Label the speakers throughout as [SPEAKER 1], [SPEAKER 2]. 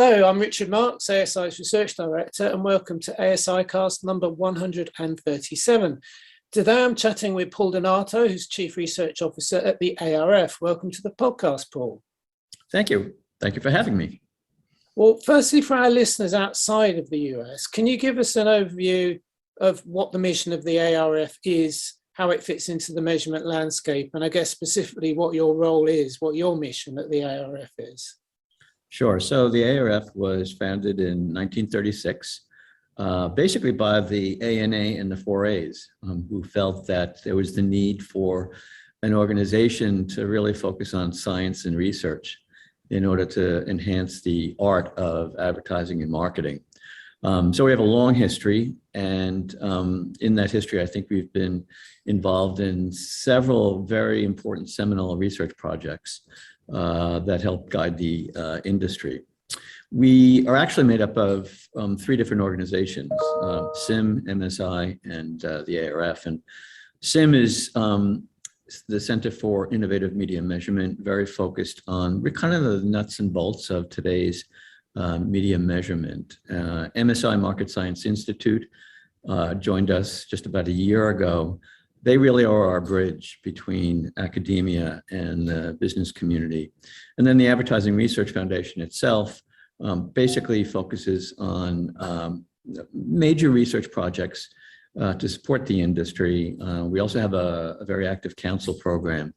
[SPEAKER 1] Hello, I'm Richard Marks, ASI's Research Director, and welcome to asiCast number 137. Today I'm chatting with Paul Donato, who's Chief Research Officer at the ARF. Welcome to the podcast, Paul.
[SPEAKER 2] Thank you. Thank you for having me.
[SPEAKER 1] Well, firstly, for our listeners outside of the US, can you give us an overview of what the mission of the ARF is, how it fits into the measurement landscape, and I guess specifically what your role is, what your mission at the ARF is?
[SPEAKER 2] Sure. So the ARF was founded in 1936, basically by the ANA and the 4As, who felt that there was the need for an organization to really focus on science and research in order to enhance the art of advertising and marketing. So we have a long history, and in that history, I think we've been involved in several very important seminal research projects that help guide the industry. We are actually made up of three different organizations, SIM, MSI, and the ARF. And SIM is the Center for Innovative Media Measurement, very focused on kind of the nuts and bolts of today's media measurement. MSI, Market Science Institute, joined us just about a year ago. They really are our bridge between academia and the business community. And then the Advertising Research Foundation itself basically focuses on major research projects to support the industry. We also have a very active council program,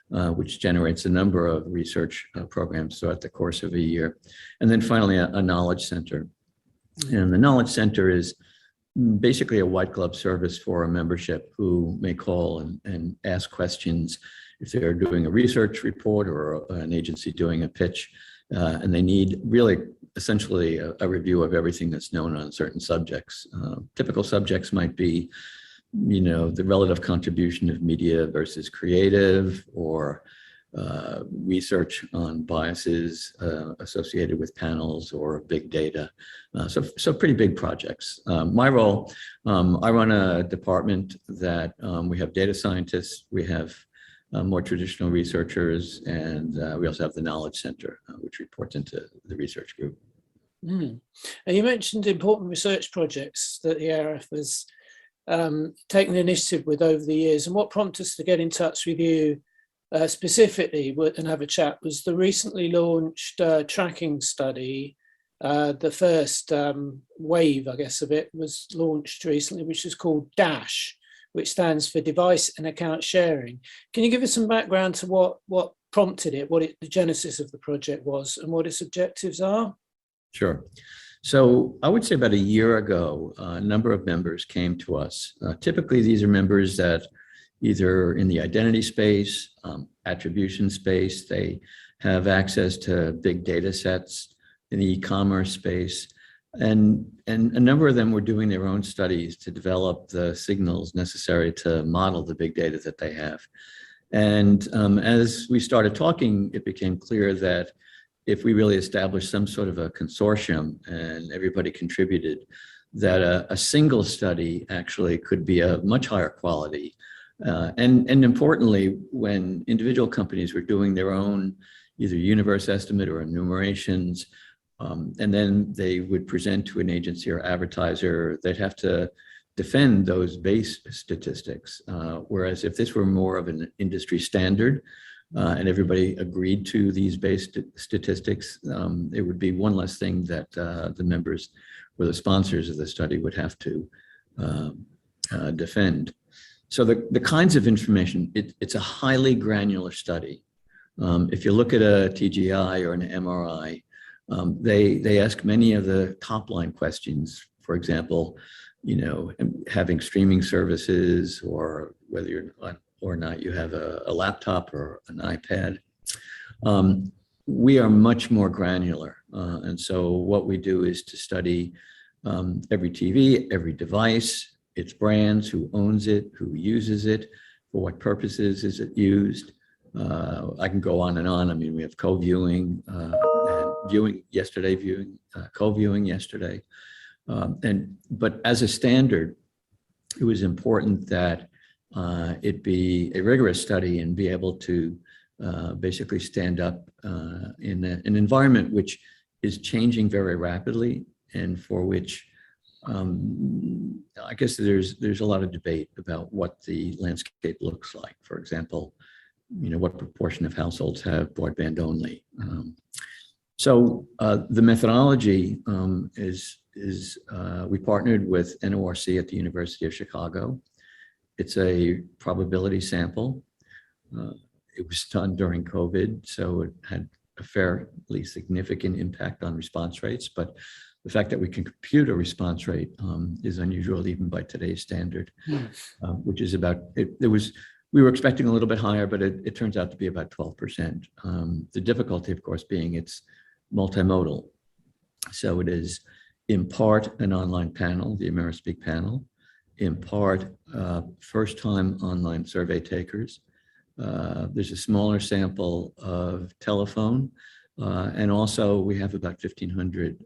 [SPEAKER 2] which generates a number of research programs throughout the course of a year. And then finally, a knowledge center. And the knowledge center is basically a white glove service for a membership who may call and ask questions if they're doing a research report or an agency doing a pitch, and they need really essentially a review of everything that's known on certain subjects. Typical subjects might be, the relative contribution of media versus creative, or research on biases associated with panels or big data. So pretty big projects. My role, I run a department that we have data scientists, we have more traditional researchers, and we also have the Knowledge Center, which reports into the research group.
[SPEAKER 1] And you mentioned important research projects that the ARF has taken the initiative with over the years, and what prompted us to get in touch with you specifically and have a chat was the recently launched tracking study. The first wave, I guess, of it was launched recently, which is called DASH, which stands for Device and Account Sharing. Can you give us some background to what prompted it, the genesis of the project was, and what its objectives are?
[SPEAKER 2] Sure. So I would say about a year ago, a number of members came to us. Typically, these are members that either in the identity space, attribution space, they have access to big data sets in the e-commerce space. And a number of them were doing their own studies to develop the signals necessary to model the big data that they have. And as we started talking, it became clear that if we really established some sort of a consortium and everybody contributed, that a single study actually could be a much higher quality. And importantly, when individual companies were doing their own either universe estimate or enumerations, and then they would present to an agency or advertiser, they'd have to defend those base statistics. Whereas if this were more of an industry standard and everybody agreed to these base statistics, it would be one less thing that the members or the sponsors of the study would have to defend. So the kinds of information, it's a highly granular study. If you look at a TGI or an MRI, they ask many of the top line questions. For example, having streaming services, or whether you're or not you have a laptop or an iPad. We are much more granular. And so what we do is to study every TV, every device, its brands, who owns it, who uses it, for what purposes is it used. I can go on and on. I mean, we have co-viewing and viewing yesterday, co-viewing yesterday. But as a standard, it was important that it be a rigorous study and be able to basically stand up in an environment which is changing very rapidly, and for which I guess there's a lot of debate about what the landscape looks like. For example, what proportion of households have broadband only. So the methodology is we partnered with NORC at the University of Chicago. It's a probability sample. It was done during COVID, so it had a fairly significant impact on response rates, but the fact that we can compute a response rate is unusual even by today's standard, which is about, we were expecting a little bit higher, but it turns out to be about 12%. The difficulty, of course, being it's multimodal. So it is in part an online panel, the AmeriSpeak panel, in part first-time online survey takers. There's a smaller sample of telephone, and also we have about 1,500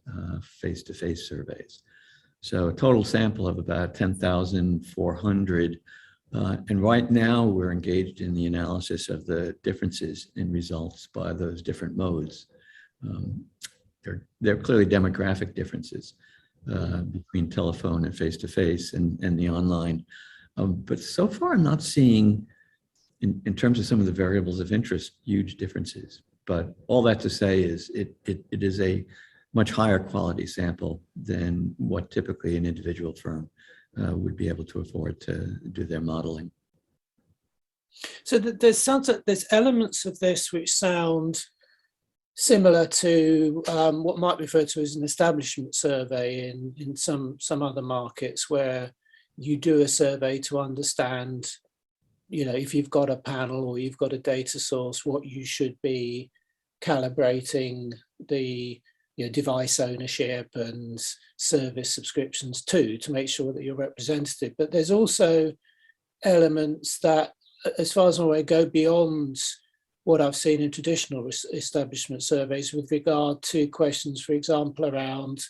[SPEAKER 2] face-to-face surveys. So a total sample of about 10,400. And right now we're engaged in the analysis of the differences in results by those different modes. There are clearly demographic differences between telephone and face-to-face and the online. But so far I'm not seeing, in terms of some of the variables of interest, huge differences. But all that to say is it is a much higher quality sample than what typically an individual firm would be able to afford to do their modeling.
[SPEAKER 1] So there's elements of this which sound similar to what might be referred to as an establishment survey in some other markets, where you do a survey to understand, if you've got a panel or you've got a data source, what you should be calibrating the device ownership and service subscriptions to make sure that you're representative. But there's also elements that, as far as I'm aware, go beyond what I've seen in traditional establishment surveys with regard to questions, for example, around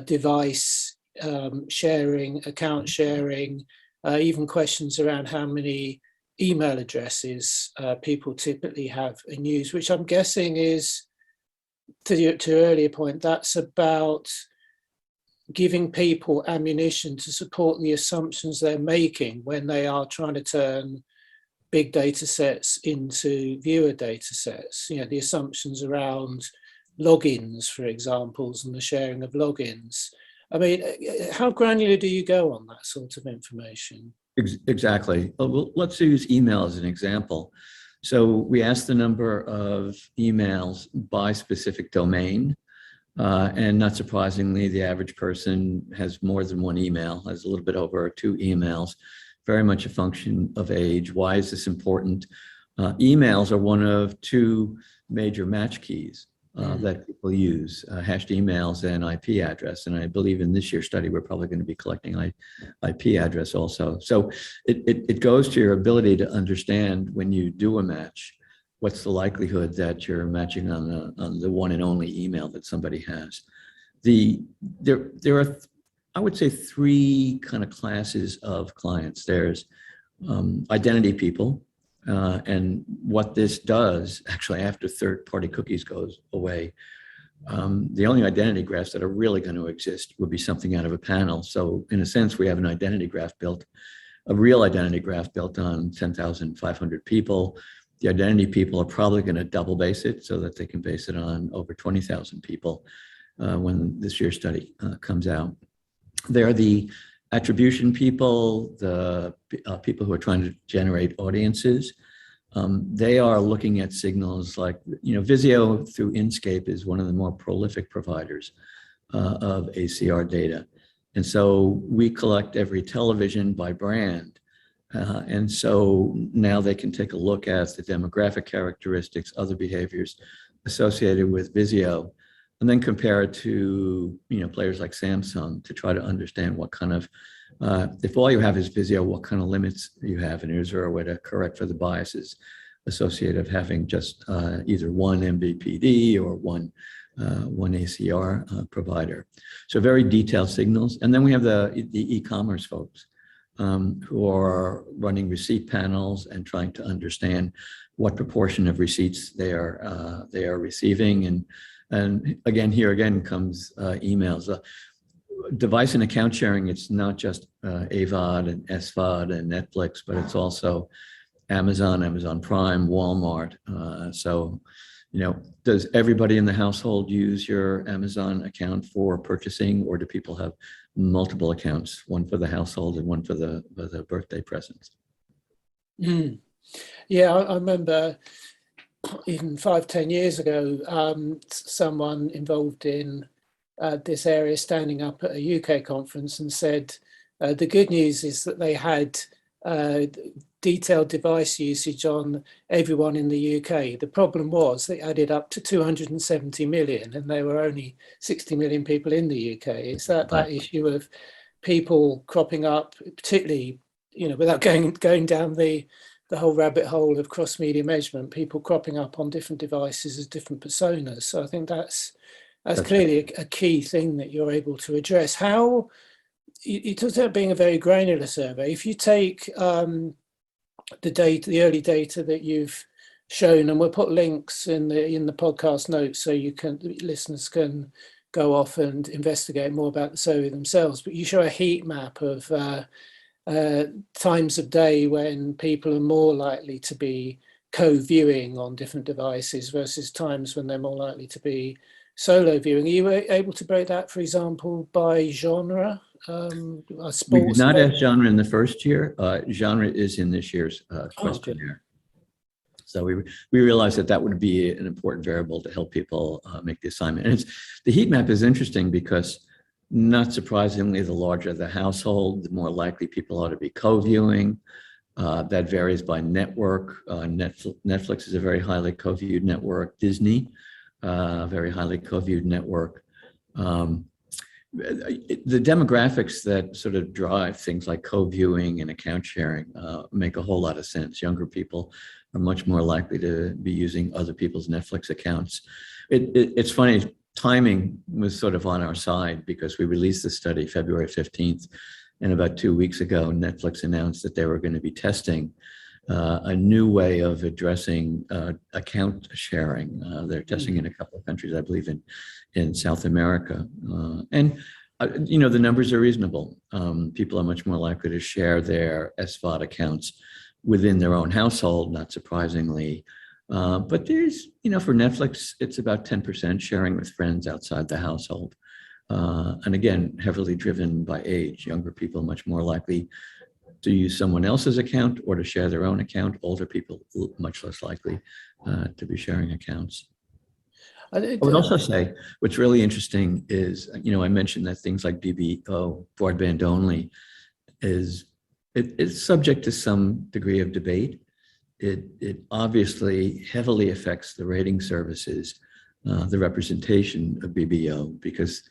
[SPEAKER 1] device sharing, account sharing, even questions around how many email addresses people typically have and use, which I'm guessing is, to your earlier point, that's about giving people ammunition to support the assumptions they're making when they are trying to turn big data sets into viewer data sets. The assumptions around logins, for example, and the sharing of logins. I mean, how granular do you go on that sort of information?
[SPEAKER 2] Exactly. Well, let's use email as an example. So we asked the number of emails by specific domain, and not surprisingly, the average person has more than one email, has a little bit over 2 emails, very much a function of age. Why is this important? Emails are one of 2 major match keys that people use, hashed emails and IP address. And I believe in this year's study, we're probably going to be collecting IP address also. So it goes to your ability to understand, when you do a match, what's the likelihood that you're matching on the one and only email that somebody has. There are, I would say, 3 kind of classes of clients. There's identity people. And what this does, actually, after third-party cookies goes away, the only identity graphs that are really going to exist would be something out of a panel. So in a sense, we have an identity graph built, a real identity graph built on 10,500 people. The identity people are probably going to double base it so that they can base it on over 20,000 people when this year's study comes out. They're the attribution people, the people who are trying to generate audiences. They are looking at signals like, Vizio through Inkscape is one of the more prolific providers of ACR data. And so we collect every television by brand. And so now they can take a look at the demographic characteristics, other behaviors associated with Vizio, and then compare it to players like Samsung to try to understand what kind of, if all you have is Vizio, what kind of limits you have, and is there a way to correct for the biases associated with having just either one MVPD or one ACR provider. So very detailed signals. And then we have the e-commerce folks who are running receipt panels and trying to understand what proportion of receipts they are receiving, and And again, here again comes emails. Device and account sharing, it's not just AVOD and SVOD and Netflix, but it's also Amazon, Amazon Prime, Walmart. So, does everybody in the household use your Amazon account for purchasing, or do people have multiple accounts, one for the household and one for the birthday presents?
[SPEAKER 1] Mm. Yeah, I remember even 5, 10 years ago, someone involved in this area standing up at a UK conference and said the good news is that they had detailed device usage on everyone in the UK. The problem was they added up to 270 million and there were only 60 million people in the UK. It's that issue of people cropping up, particularly, without going down the whole rabbit hole of cross-media measurement, people cropping up on different devices as different personas. So I think that's clearly a key thing that you're able to address. How you talked about being a very granular survey. If you take the early data that you've shown, and we'll put links in the podcast notes so listeners can go off and investigate more about the survey themselves. But you show a heat map of times of day when people are more likely to be co-viewing on different devices versus times when they're more likely to be solo viewing. Are you able to break that, for example, by genre?
[SPEAKER 2] We did not ask genre in the first year. Genre is in this year's questionnaire. So we realized that would be an important variable to help people make the assignment. And the heat map is interesting because, not surprisingly, the larger the household, the more likely people are to be co-viewing. That varies by network. Netflix is a very highly co-viewed network. Disney, very highly co-viewed network. The demographics that sort of drive things like co-viewing and account sharing make a whole lot of sense. Younger people are much more likely to be using other people's Netflix accounts. It's funny, timing was sort of on our side because we released the study February 15th, and about 2 weeks ago, Netflix announced that they were going to be testing a new way of addressing account sharing. They're testing in a couple of countries, I believe in South America. And the numbers are reasonable. People are much more likely to share their SVOD accounts within their own household, not surprisingly. But there's, for Netflix, it's about 10% sharing with friends outside the household. And again, heavily driven by age. Younger people much more likely to use someone else's account or to share their own account. Older people much less likely to be sharing accounts. I would also say what's really interesting is, I mentioned that things like BBO, broadband only, it's subject to some degree of debate. It obviously heavily affects the rating services, the representation of BBO, because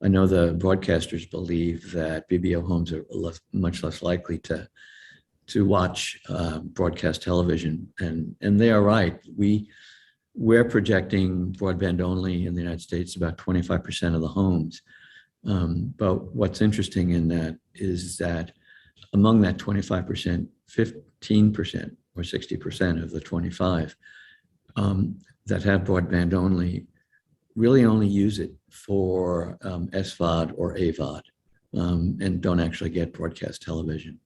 [SPEAKER 2] I know the broadcasters believe that BBO homes are much less likely to watch broadcast television, and they are right. We're projecting broadband only in the United States about 25% of the homes. But what's interesting in that is that among that 25%, 15% or 60% of the 25 that have broadband only really only use it for SVOD or AVOD and don't actually get broadcast television.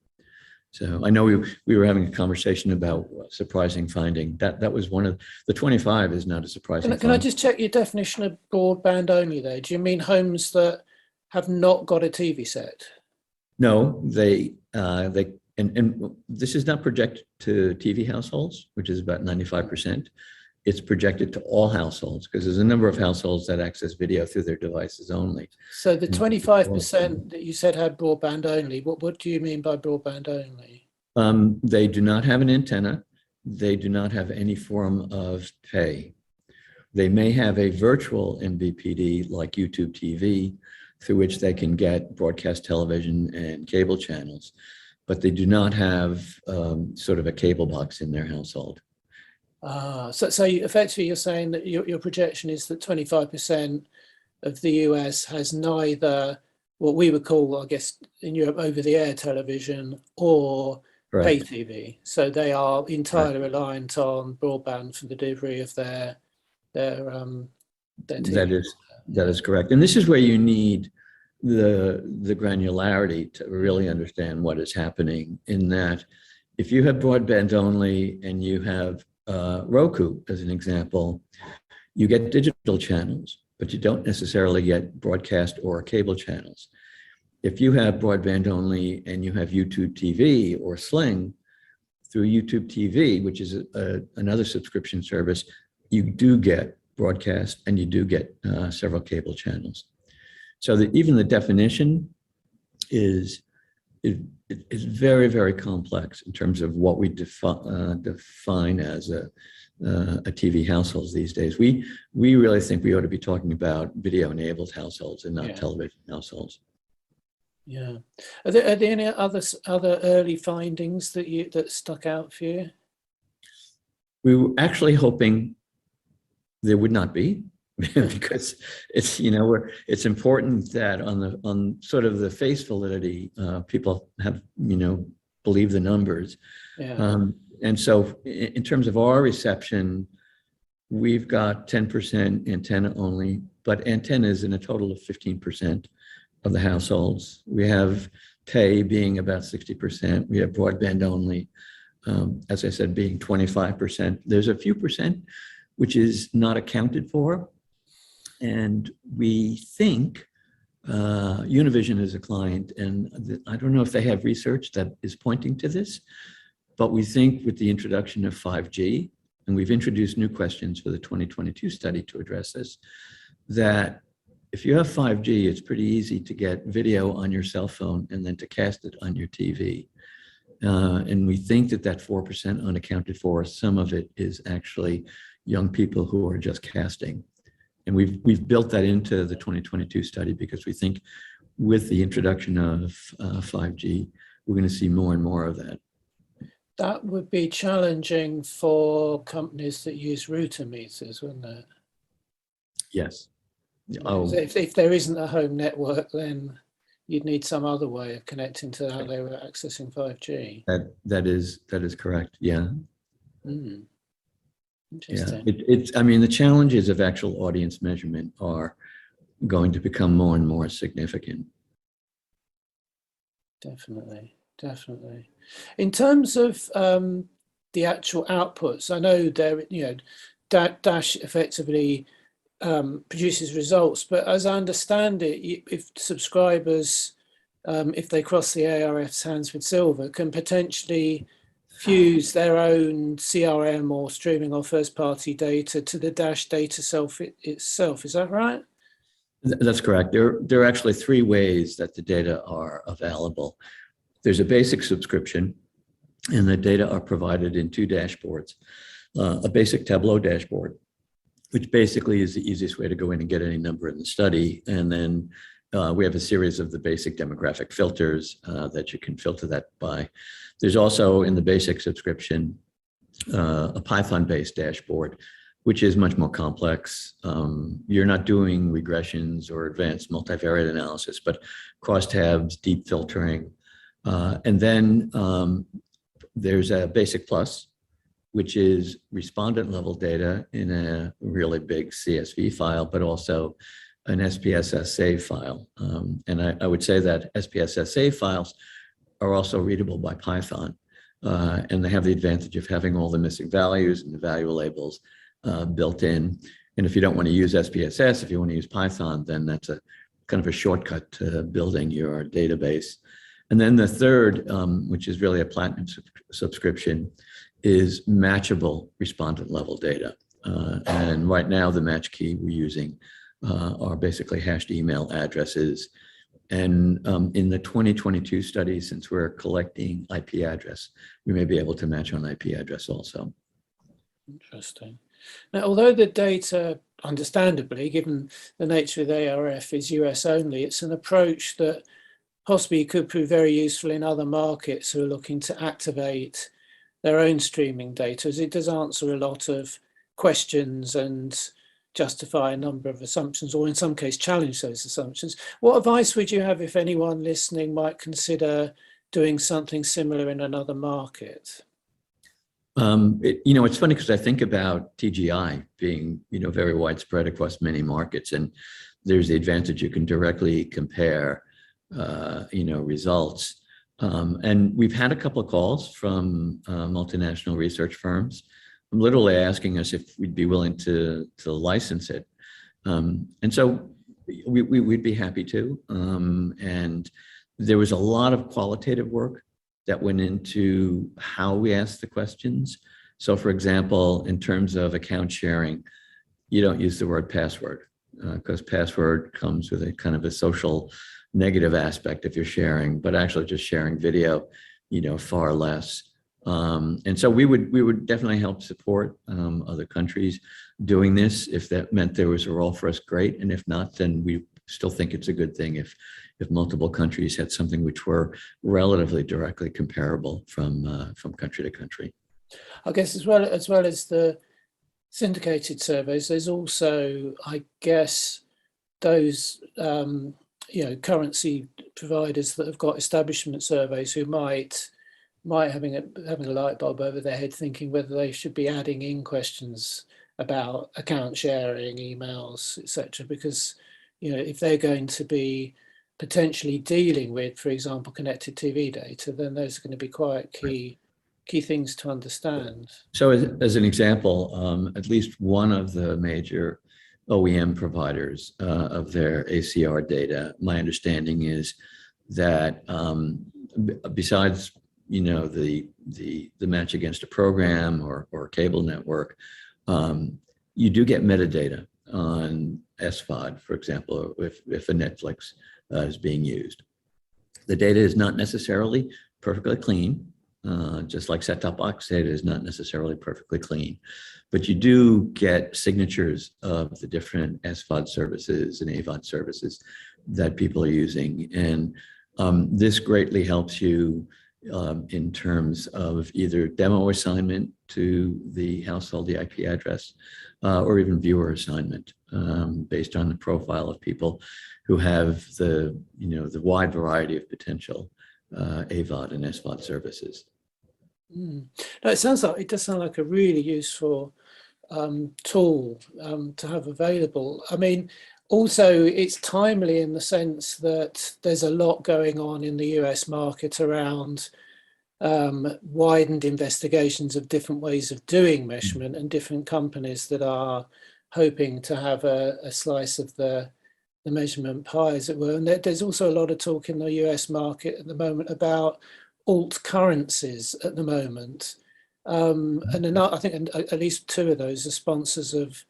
[SPEAKER 2] So I know we were having a conversation about surprising finding. That was one of the 25 is not a surprising finding.
[SPEAKER 1] Can I just check your definition of broadband only there? Do you mean homes that have not got a TV set?
[SPEAKER 2] No, they and this is not projected to TV households, which is about 95%. It's projected to all households because there's a number of households that access video through their devices only.
[SPEAKER 1] So the 25% that you said had broadband only, what do you mean by broadband only?
[SPEAKER 2] They do not have an antenna. They do not have any form of pay. They may have a virtual MVPD like YouTube TV through which they can get broadcast television and cable channels, but they do not have sort of a cable box in their household.
[SPEAKER 1] So effectively you're saying that your projection is that 25% of the US has neither what we would call, I guess, in Europe, over-the-air television or pay TV. So they are entirely reliant on broadband for the delivery of their their
[SPEAKER 2] That
[SPEAKER 1] TV.
[SPEAKER 2] is correct. And this is where you need the granularity to really understand what is happening, in that if you have broadband only and you have Roku, as an example, you get digital channels, but you don't necessarily get broadcast or cable channels. If you have broadband only and you have YouTube TV or Sling, through YouTube TV, which is another subscription service, you do get broadcast and you do get several cable channels. So that even the definition is very, very complex in terms of what we define as a TV households these days. We really think we ought to be talking about video-enabled households and not television households.
[SPEAKER 1] Yeah. Are there any other early findings that stuck out for you?
[SPEAKER 2] We were actually hoping there would not be, because it's, it's important that on sort of the face validity, people have, believe the numbers.
[SPEAKER 1] Yeah.
[SPEAKER 2] And so in terms of our reception, we've got 10% antenna only, but antennas in a total of 15% of the households. We have pay being about 60%. We have broadband only, as I said, being 25%. There's a few percent which is not accounted for. And we think Univision is a client, and I don't know if they have research that is pointing to this, but we think with the introduction of 5G, and we've introduced new questions for the 2022 study to address this, that if you have 5G, it's pretty easy to get video on your cell phone and then to cast it on your TV. And we think that 4% unaccounted for, some of it is actually young people who are just casting. And we've built that into the 2022 study because we think with the introduction of 5G, we're going to see more and more of that.
[SPEAKER 1] That would be challenging for companies that use router meters, wouldn't it? Yes. Oh. If there isn't a home network, then you'd need some other way of connecting to how they were accessing 5G.
[SPEAKER 2] That is correct. Yeah.
[SPEAKER 1] Mm. Interesting.
[SPEAKER 2] Yeah. I mean, the challenges of actual audience measurement are going to become more and more significant.
[SPEAKER 1] Definitely. In terms of the actual outputs, I know Dash effectively produces results, but as I understand it, if subscribers, if they cross the ARF's hands with silver, can potentially fuse their own CRM or streaming or first-party data to the Dash data itself. Is that right?
[SPEAKER 2] That's correct. There are actually three ways that the data are available. There's a basic subscription, and the data are provided in two dashboards. A basic Tableau dashboard, which basically is the easiest way to go in and get any number in the study. And then we have a series of the basic demographic filters that you can filter that by. There's also in the basic subscription a Python-based dashboard, which is much more complex. You're not doing regressions or advanced multivariate analysis, but crosstabs, deep filtering. And then there's a basic plus, which is respondent level data in a really big CSV file, but also an SPSS save file. And I would say that SPSS save files are also readable by Python. And they have the advantage of having all the missing values and the value labels built in. And if you don't want to use SPSS, if you want to use Python, then that's a kind of a shortcut to building your database. And then the third, which is really a platinum subscription, is matchable respondent level data. And right now the match key we're using are basically hashed email addresses. And in the 2022 study, since we're collecting IP address, we may be able to match on IP address also.
[SPEAKER 1] Interesting. Now, although the data, understandably, given the nature of the ARF, is US only, it's an approach that possibly could prove very useful in other markets who are looking to activate their own streaming data, as it does answer a lot of questions and justify a number of assumptions, or in some case challenge those assumptions. What advice would you have if anyone listening might consider doing something similar in another market?
[SPEAKER 2] It's funny because I think about TGI being, very widespread across many markets, and there's the advantage you can directly compare, results. And we've had a couple of calls from multinational research firms, literally asking us if we'd be willing to license it. And so we'd be happy to. And there was a lot of qualitative work that went into how we asked the questions. So for example, in terms of account sharing, you don't use the word password because password comes with a kind of a social negative aspect if you're sharing, but actually just sharing video, far less. And so we would definitely help support other countries doing this. If that meant there was a role for us, great. And if not, then we still think it's a good thing if multiple countries had something which were relatively directly comparable from country to country.
[SPEAKER 1] I guess as well as the syndicated surveys, there's also, I guess, those currency providers that have got establishment surveys who might having a light bulb over their head, thinking whether they should be adding in questions about account sharing, emails, etc. Because if they're going to be potentially dealing with, for example, connected TV data, then those are going to be quite key things to understand.
[SPEAKER 2] So as an example, at least one of the major OEM providers of their ACR data, my understanding is that besides the match against a program or cable network, you do get metadata on SVOD, for example, if a Netflix is being used. The data is not necessarily perfectly clean, just like set-top box data is not necessarily perfectly clean, but you do get signatures of the different SVOD services and AVOD services that people are using. And this greatly helps you in terms of either demo assignment to the household, the IP address, or even viewer assignment based on the profile of people who have the wide variety of potential AVOD and SVOD services.
[SPEAKER 1] No, it does sound like a really useful tool to have available. I mean, also it's timely in the sense that there's a lot going on in the US market around widened investigations of different ways of doing measurement and different companies that are hoping to have a slice of the measurement pie, as it were. And there's also a lot of talk in the US market at the moment about alt currencies at the moment. And I think at least two of those are sponsors of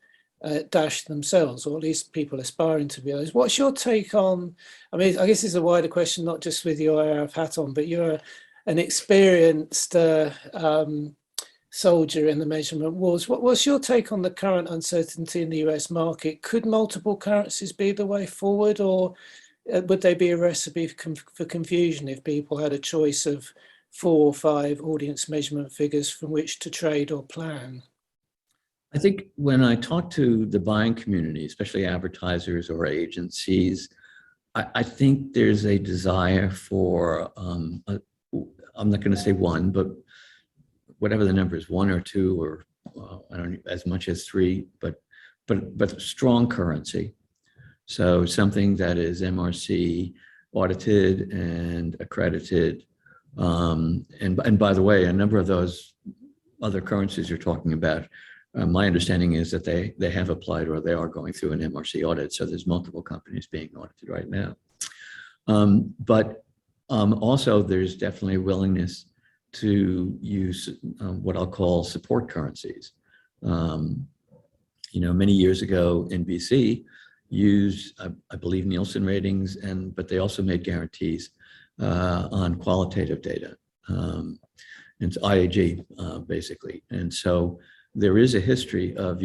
[SPEAKER 1] Dash themselves, or at least people aspiring to be those. What's your take on, I mean, I guess it's a wider question, not just with your ARF hat on, but you're an experienced soldier in the measurement wars. What's your take on the current uncertainty in the US market? Could multiple currencies be the way forward, or would they be a recipe for confusion if people had a choice of 4 or 5 audience measurement figures from which to trade or plan?
[SPEAKER 2] I think when I talk to the buying community, especially advertisers or agencies, I think there's a desire for, I'm not going to say one, but whatever the number is, 1 or 2 or I don't know, as much as 3, but strong currency. So something that is MRC audited and accredited. And by the way, a number of those other currencies you're talking about, my understanding is that they have applied or they are going through an MRC audit. So there's multiple companies being audited right now. But also there's definitely a willingness to use what I'll call support currencies. Many years ago, NBC used, I believe, Nielsen ratings, but they also made guarantees on qualitative data. And it's IAG, basically. And so there is a history of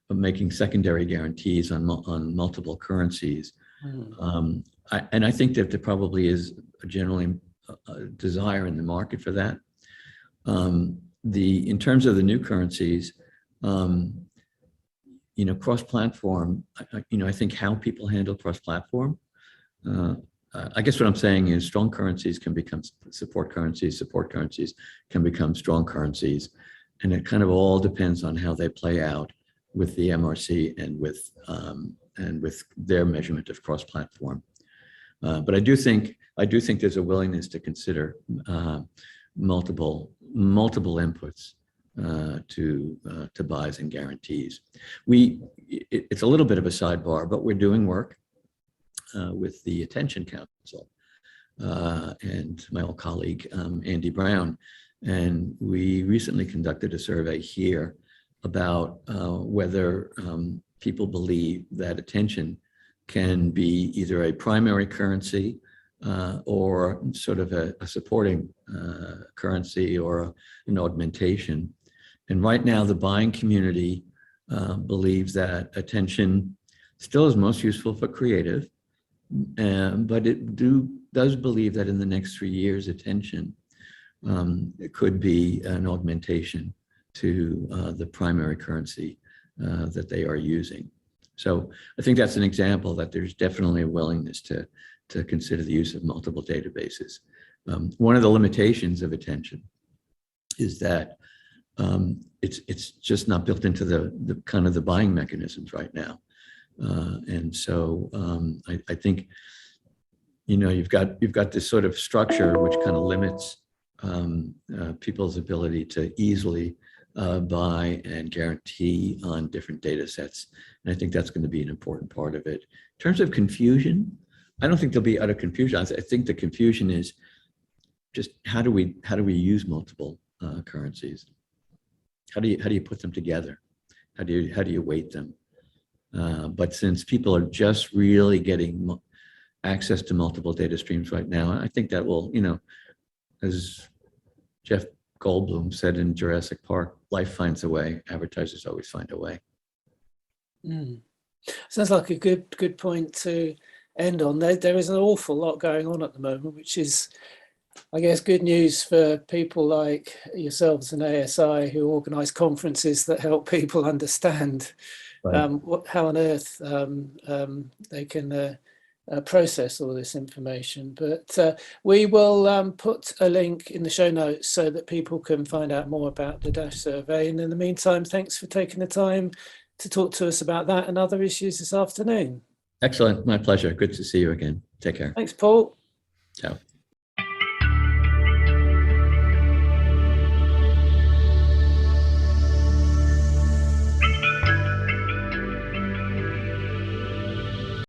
[SPEAKER 2] making secondary guarantees on multiple currencies. And I think that there probably is generally a desire in the market for that. In terms of the new currencies, cross-platform, I think how people handle cross-platform I guess what I'm saying is strong currencies can become support currencies can become strong currencies. And it kind of all depends on how they play out with the MRC and with their measurement of cross-platform. But I do think there's a willingness to consider multiple inputs to buys and guarantees. It's a little bit of a sidebar, but we're doing work with the Attention Council and my old colleague Andy Brown, and we recently conducted a survey here about whether people believe that attention can be either a primary currency or sort of a supporting currency or an augmentation. And right now, the buying community believes that attention still is most useful for creative, but it does believe that in the next 3 years, attention it could be an augmentation to the primary currency that they are using. So I think that's an example that there's definitely a willingness to consider the use of multiple databases. One of the limitations of attention is that it's just not built into the kind of the buying mechanisms right now. And so I think, you know, you've got this sort of structure which kind of limits people's ability to easily buy and guarantee on different data sets. And I think that's going to be an important part of it. In terms of confusion, I don't think there'll be utter confusion. I think the confusion is just how do we use multiple currencies? How do you put them together? How do you weight them? But since people are just really getting access to multiple data streams right now, I think that will, you know, as Jeff Goldblum said in Jurassic Park, life finds a way. Advertisers always find a way.
[SPEAKER 1] Sounds like a good point to end on. There is an awful lot going on at the moment, which is, I guess, good news for people like yourselves and ASI who organise conferences that help people understand how on earth they can process all this information. But we will put a link in the show notes so that people can find out more about the DASH survey. And in the meantime, thanks for taking the time to talk to us about that and other issues this afternoon.
[SPEAKER 2] Excellent. My pleasure. Good to see you again. Take care.
[SPEAKER 1] Thanks, Paul.
[SPEAKER 2] Ciao.